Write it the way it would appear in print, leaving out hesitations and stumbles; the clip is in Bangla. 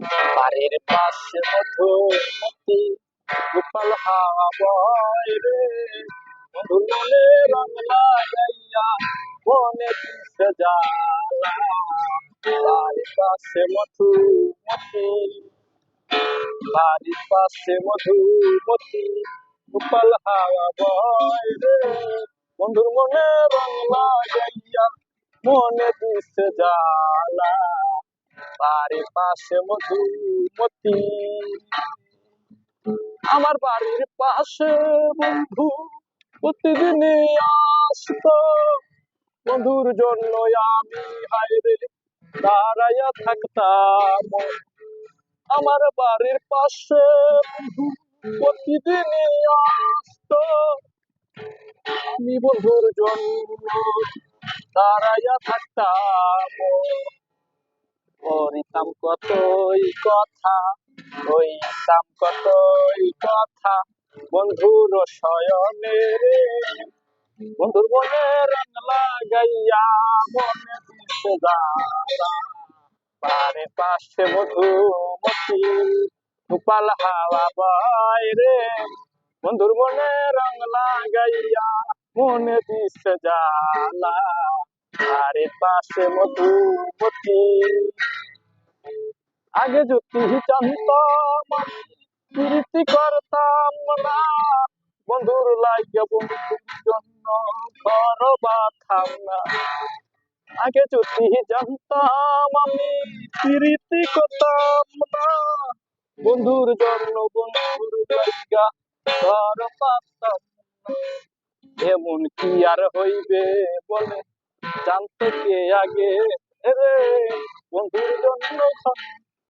বাড়ির পাশে মধুমতি গোপাল হাওয়া বয় রে, মধুর মনে রং লাগাইয়া মনে দিছে জ্বালা। বাড়ির পাশে মধুমতি, বাড়ির পাশে মধুমতি গোপাল হাওয়া বয় রে, মধুর মনে রং লাগাইয়া মনে দিছে জ্বালা। বাড়ির পাশে মধুমতি, আমার বাড়ির পাশে বন্ধু প্রতিদিনই আসতো, বন্ধুর জন্য আমি হায়রে দাঁড়াইয়া থাকতাম। আমার বাড়ির পাশে বন্ধু প্রতিদিনই আসতো, আমি বন্ধুর জন্য দাঁড়াইয়া থাকতাম। করিতাম কতই কথা, কইতাম কতই কথা বন্ধুর শয়নে রে, বন্ধুর মনে রং লাগাইয়া মনে দিছে জ্বালা। বাড়ির পাশে মধুমতি গোপাল হাওয়া বয় রে, বন্ধুর মনে রং লাগাইয়া মনে দিছে জ্বালা। বাড়ির পাশে মধুমতি, আগে যদি জানতাম প্রীতি করতাম না, বন্ধুর লাগে বন্ধুর জন্য ঘর বাঁধতাম না। আগে যদি জানতাম আমি প্রীতি করতাম না, বন্ধুর জন্য বন্ধুর লাগা ঘর বাঁধতাম না। এমন কি আর হইবে বলে জানতো কে আগে রে, বন্ধুর জন্য